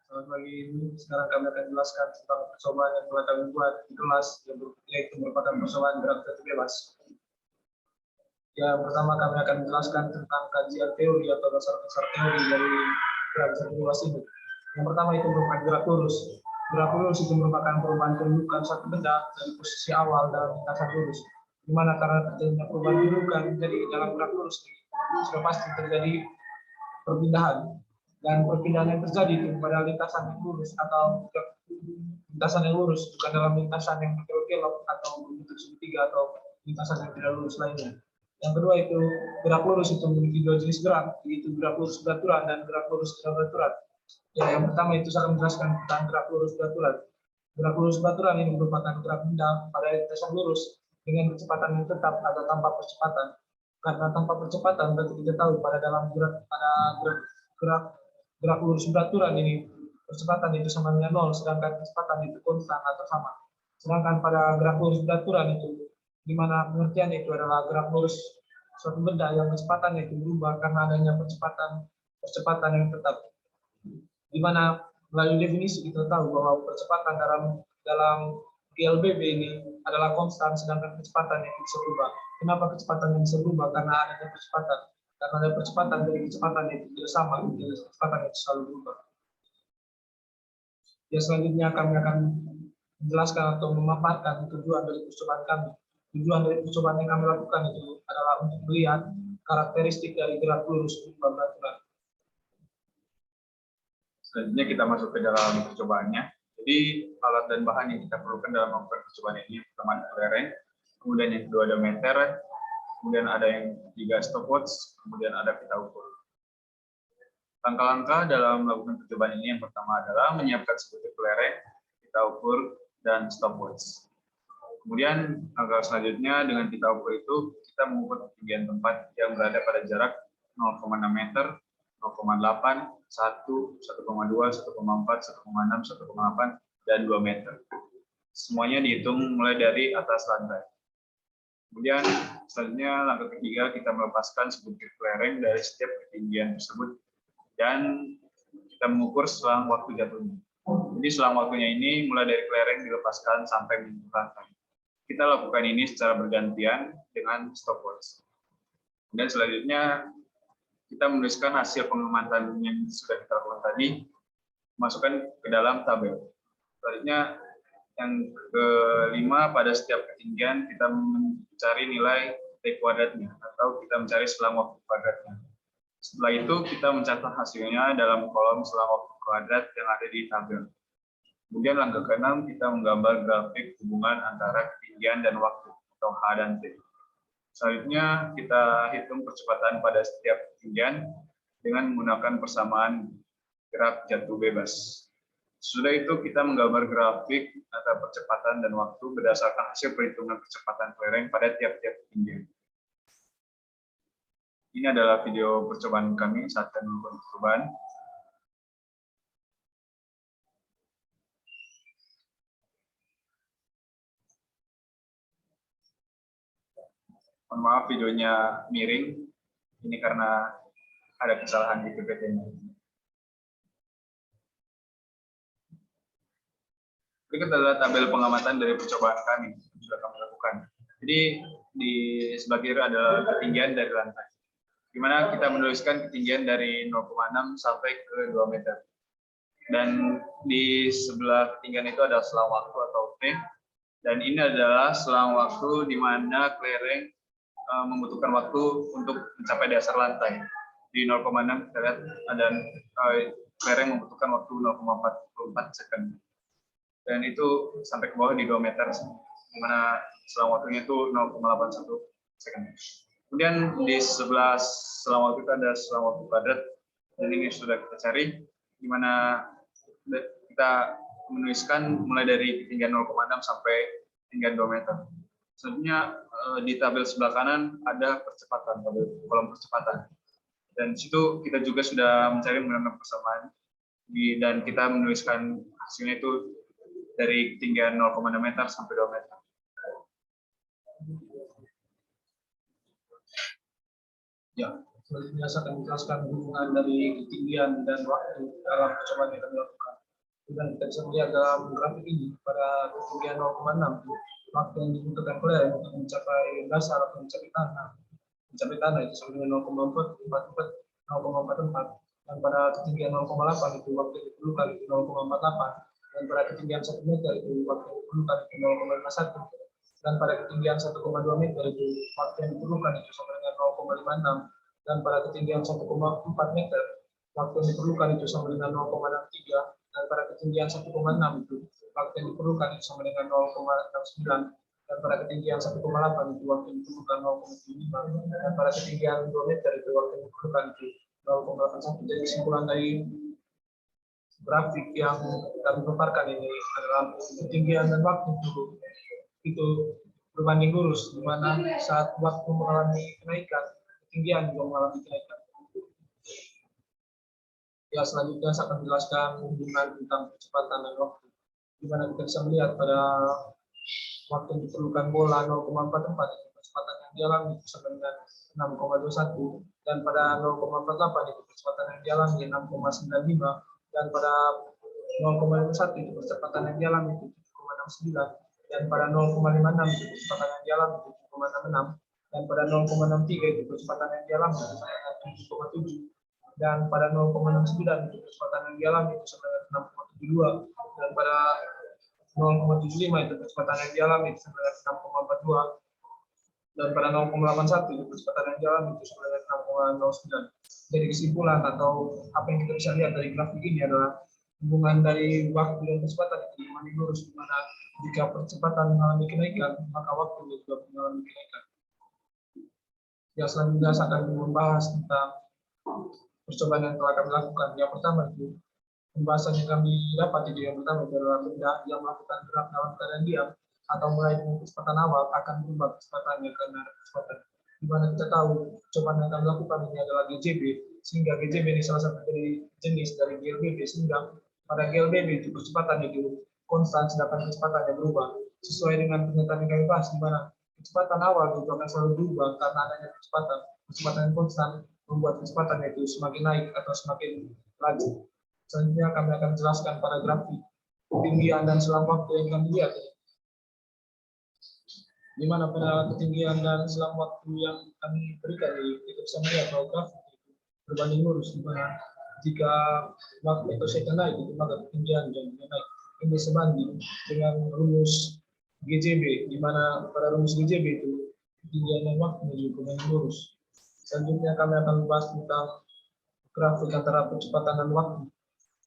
Selamat pagi. Sekarang kami akan jelaskan tentang percobaan yang telah kami buat di kelas, yaitu merupakan percobaan gerak jatuh bebas. Yang pertama kami akan menjelaskan tentang kajian teori atau dasar-dasar teori dari gerak jatuh bebas ini. Yang pertama itu merupakan gerak lurus. Gerak lurus itu merupakan perubahan kedudukan satu benda dari posisi awal dalam lintasan lurus. Di mana karena terjadinya perubahan kedudukan, jadi dalam gerak lurus sudah pasti terjadi perpindahan. Dan perpindahan yang terjadi itu pada lintasan yang lurus atau lintasan yang lurus, bukan dalam lintasan yang berkelok atau berbentuk segitiga atau lintasan yang tidak lurus lainnya. Yang kedua itu gerak lurus itu memiliki dua jenis gerak, yaitu gerak lurus beraturan dan gerak lurus tidak beraturan. Ya, yang pertama itu saya akan menjelaskan tentang gerak lurus beraturan. Gerak lurus beraturan ini merupakan gerak benda pada lintasan lurus dengan kecepatan yang tetap atau tanpa percepatan. Karena tanpa percepatan berarti kita tahu pada dalam gerak lurus beraturan ini percepatan itu sama dengan 0, sedangkan kecepatan itu konstan atau sama. Sedangkan pada gerak lurus beraturan itu, di mana pengertian itu adalah gerak lurus suatu benda yang kecepatannya itu berubah karena adanya percepatan yang tetap. Di mana melalui definisi kita tahu bahwa percepatan dalam GLBB ini adalah konstan, sedangkan kecepatan yang bisa berubah. Kenapa kecepatan yang bisa berubah? Karena adanya percepatan. Karena ada percepatan dari kecepatan itu tidak sama, kecepatan itu selalu berubah. Ya, selanjutnya kami akan menjelaskan atau memaparkan tujuan dari percobaan kami. Tujuan dari percobaan yang kami lakukan itu adalah untuk melihat karakteristik dari gerak lurus beraturan. Selanjutnya kita masuk ke dalam percobaannya. Jadi alat dan bahan yang kita perlukan dalam melakukan percobaan ini pertama ada kelereng, kemudian yang kedua ada meter, kemudian ada yang ketiga stopwatch, kemudian ada pita ukur. Langkah-langkah dalam melakukan percobaan ini yang pertama adalah menyiapkan sebutir kelereng, pita ukur, dan stopwatch. Kemudian langkah selanjutnya dengan pita ukur itu kita mengukur ketinggian tempat yang berada pada jarak 0,6 meter, 0,8, 1, 1,2, 1,4, 1,6, 1,8, dan 2 meter. Semuanya dihitung mulai dari atas lantai. Kemudian selanjutnya langkah ketiga kita melepaskan sebutir kelereng dari setiap ketinggian tersebut dan kita mengukur selang waktu jatuhnya. Jadi selang waktunya ini mulai dari kelereng dilepaskan sampai menyentuh lantai. Kita lakukan ini secara bergantian dengan stopwatch. Dan selanjutnya kita menuliskan hasil pengamatan yang sudah kita lakukan tadi, masukkan ke dalam tabel. Selanjutnya yang kelima, pada setiap ketinggian kita mencari nilai T kuadratnya atau kita mencari selang waktu kuadratnya. Setelah itu kita mencatat hasilnya dalam kolom selang waktu kuadrat yang ada di tabel. Kemudian langkah ke-6 kita menggambar grafik hubungan antara ketinggian dan waktu atau H dan T. Selanjutnya kita hitung percepatan pada setiap ketinggian dengan menggunakan persamaan gerak jatuh bebas. Sudah itu kita menggambar grafik antara percepatan dan waktu berdasarkan hasil perhitungan percepatan kelereng pada tiap-tiap ketinggian. Ini adalah video percobaan kami saat kami melakukan percobaan. Mohon maaf videonya miring, ini karena ada kesalahan di PPT-nya. Berikut adalah tabel pengamatan dari percobaan kami yang sudah kami lakukan. Jadi di sebelah kiri adalah ketinggian dari lantai, di mana kita menuliskan ketinggian dari 0,6 sampai ke 2 meter. Dan di sebelah ketinggian itu ada selang waktu atau T, dan ini adalah selang waktu di mana kelereng membutuhkan waktu untuk mencapai dasar lantai. Di 0,6 kita lihat ada kelereng membutuhkan waktu 0,44 second. Dan itu sampai ke bawah di 2 meter, di mana selang waktunya itu 0,81 second. Kemudian di sebelah selang waktu itu ada selang waktu kuadrat, dan ini sudah kita cari, di mana kita menuliskan mulai dari ketinggian 0,6 sampai ketinggian 2 meter. Selanjutnya di tabel sebelah kanan ada percepatan, tabel kolom percepatan. Dan di situ kita juga sudah mencari menggunakan persamaan, dan kita menuliskan hasilnya itu dari ketinggian 0,6 meter sampai 2 meter. Ya, Selanjutnya saya akan menjelaskan hubungan dari ketinggian dan waktu dalam percobaan yang kami lakukan. Dan kita bisa melihat dalam grafik ini pada ketinggian 0,6 waktu yang dibutuhkan flare untuk mencapai dasar atau mencapai tanah itu sama dengan 0,44 dan pada ketinggian 0,8 itu waktu yang diperlukan itu 0,48 dan pada ketinggian 1 meter itu waktu yang diperlukan itu 0,51 dan pada ketinggian 1,2 meter itu waktu yang diperlukan itu sama dengan 0,56 dan pada ketinggian 1,4 meter waktu yang diperlukan itu sama dengan 0,63 dan pada ketinggian 1,6 itu waktu yang diperlukan itu sama dengan 0,69 dan pada ketinggian 1,8 itu waktu yang diperlukan 0,75 dan pada ketinggian 2 meter itu waktu yang diperlukan itu 0,81. Jadi kesimpulan dari grafik yang kami paparkan ini adalah ketinggian dan waktu itu berbanding lurus, di mana saat waktu mengalami kenaikan, ketinggian juga mengalami kenaikan. Ya, selanjutnya saya akan menjelaskan hubungan tentang kecepatan dan waktu, di mana kita bisa melihat pada waktu yang diperlukan bola 0,44 itu kecepatan yang dialami itu sama dengan 6,21 dan pada 0,48 itu kecepatan yang dialami 6,95 dan pada 0,51 itu kecepatan yang dialami itu 7,69 dan pada 0,56 itu kecepatan yang dialami itu 7,66 dan pada 0,63 itu kecepatan yang dialami itu 7,7 dan pada 0,69 itu kecepatan yang dialami itu sama dengan 6,72 dan pada 0,75 itu kecepatan yang dialami itu sama dengan 6,42 dan pada 0,81 itu kecepatan yang dialami itu sama dengan 6,09. Jadi kesimpulan atau apa yang kita bisa lihat dari grafik ini adalah hubungan dari waktu dan kecepatan itu mengalami lurus, di mana jika percepatan mengalami kenaikan maka waktu juga mengalami kenaikan. Ya, selanjutnya saya akan membahas tentang percobaan yang telah kami lakukan. Yang pertama itu pembahasan yang kami dapat itu yang pertama adalah benda yang melakukan gerak dalam keadaan diam atau mulai dengan kecepatan awal akan berubah kecepatannya karena ada kecepatan. Di mana kita tahu percobaan yang kami lakukan ini adalah GJB, sehingga GJB ini salah satu dari jenis dari GLBB, sehingga pada GLBB itu kecepatan itu konstan sedangkan kecepatannya berubah sesuai dengan pernyataan yang kami bahas, di mana kecepatan awal itu akan selalu berubah karena adanya kecepatan yang konstan membuat kecepatan itu semakin naik atau semakin laju. Selanjutnya kami akan jelaskan pada grafik ketinggian dan selang waktu yang kami lihat, di mana pada ketinggian dan selang waktu yang kami berikan kita bisa melihat bahwa grafik itu berbanding lurus, di mana jika waktu itu second naik itu maka ketinggian juga naik. Ini sebanding dengan rumus GJB, di mana pada rumus GJB itu ketinggian dan waktu juga berbanding lurus. Selanjutnya kami akan membahas tentang grafik antara percepatan dan waktu,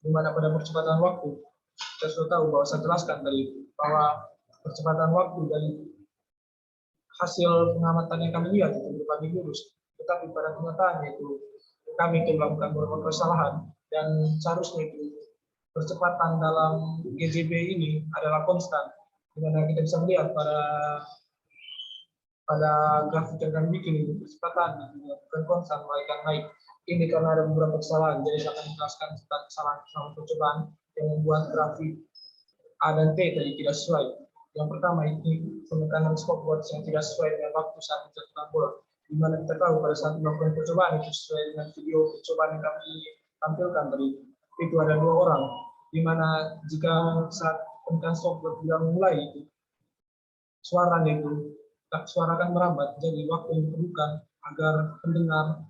di mana pada percepatan waktu kita sudah tahu bahwa saya jelaskan dari bahwa percepatan waktu dari hasil pengamatan yang kami lihat itu berbanding lurus, tetapi pada kenyataannya itu kami itu melakukan beberapa kesalahan dan seharusnya itu percepatan dalam GJB ini adalah konstan, di mana kita bisa melihat pada grafik yang kami bikin itu kecepatan bukan konstan melainkan naik. Ini karena ada beberapa kesalahan, jadi saya akan menjelaskan tentang kesalahan percobaan yang membuat grafik A dan T tadi tidak sesuai. Yang pertama ini penekanan stopwatch yang tidak sesuai dengan waktu saat mencetak bola. Di mana kita tahu pada saat melakukan percobaan itu sesuai dengan video percobaan yang kami tampilkan tadi, itu ada 2 orang, di mana jika saat penekanan stopwatch sudah mulai itu suara akan merambat, jadi waktu yang diperlukan agar pendengar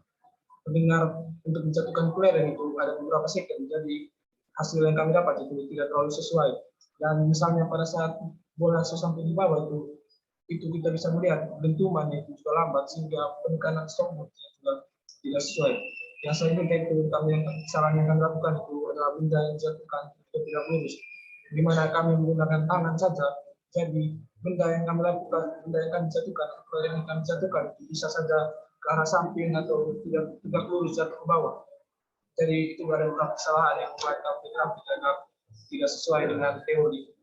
untuk menjatuhkan flare itu ada beberapa second, jadi hasil yang kami dapat itu tidak terlalu sesuai. Dan misalnya pada saat bola sampai di bawah itu kita bisa melihat dentuman itu juga lambat, sehingga penekanan stopwatch juga tidak sesuai. Yang selanjutnya itu kesalahan yang kami lakukan itu adalah benda yang dijatuhkan itu tidak lurus, di mana kami menggunakan tangan saja, jadi benda yang kami jatuhkan itu bisa saja ke arah samping atau tidak lurus jatuh ke bawah. Jadi itu ada beberapa kesalahan yang membuat grafik tidak sesuai dengan teori.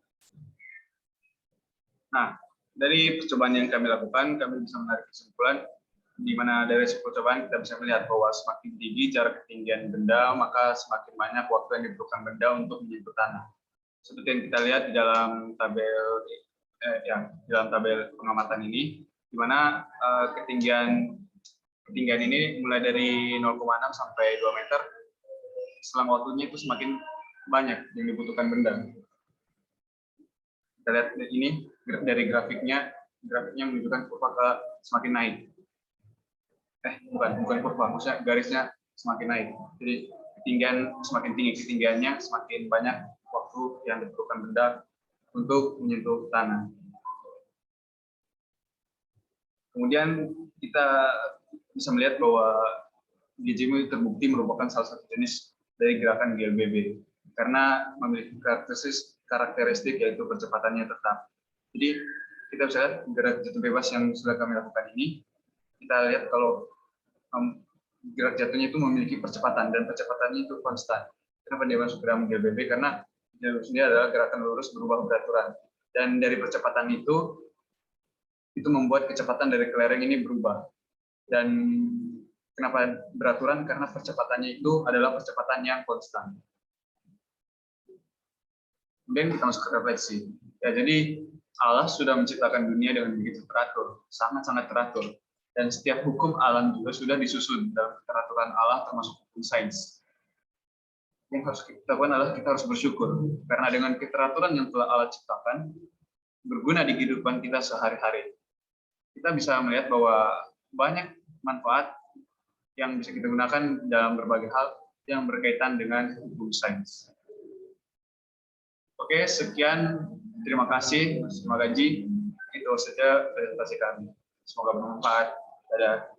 Nah, dari percobaan yang kami lakukan, kami bisa menarik kesimpulan di mana dari percobaan kita bisa melihat bahwa semakin tinggi jarak ketinggian benda, maka semakin banyak waktu yang diperlukan benda untuk menyentuh tanah. Seperti yang kita lihat di dalam tabel pengamatan ini, di mana ketinggian ketinggian ini mulai dari 0,6 sampai 2 meter. Selang waktunya itu semakin banyak yang dibutuhkan benda. Kita lihat ini dari grafiknya menunjukkan kurva ke semakin naik. Bukan kurva, maksudnya garisnya semakin naik. Jadi ketinggian semakin tinggi ketinggiannya, semakin banyak waktu yang dibutuhkan benda untuk menyentuh tanah. Kemudian kita bisa melihat bahwa GJMU terbukti merupakan salah satu jenis dari gerakan GLBB karena memiliki karakteristik yaitu percepatannya tetap. Jadi kita bisa lihat gerak jatuh bebas yang sudah kami lakukan ini, kita lihat kalau gerak jatuhnya itu memiliki percepatan dan percepatannya itu konstan. Kenapa dia masuk gerakan GLBB? Karena jalur sendiri adalah gerakan lurus berubah beraturan, dan dari percepatan itu membuat kecepatan dari kelereng ini berubah. Dan kenapa beraturan? Karena percepatannya itu adalah percepatan yang konstan. Kemudian kita masuk ke refleksi. Ya, jadi Allah sudah menciptakan dunia dengan begitu teratur, sangat-sangat teratur. Dan setiap hukum alam juga sudah disusun dalam peraturan Allah, termasuk hukum sains. Yang harus kita lakukan adalah kita harus bersyukur. Karena dengan keteraturan yang telah Allah ciptakan, berguna di kehidupan kita sehari-hari. Kita bisa melihat bahwa banyak manfaat yang bisa kita gunakan dalam berbagai hal yang berkaitan dengan hukum sains. Oke, sekian. Terima kasih, Mas Magaji. Itu saja presentasi kami. Semoga bermanfaat. Dadah.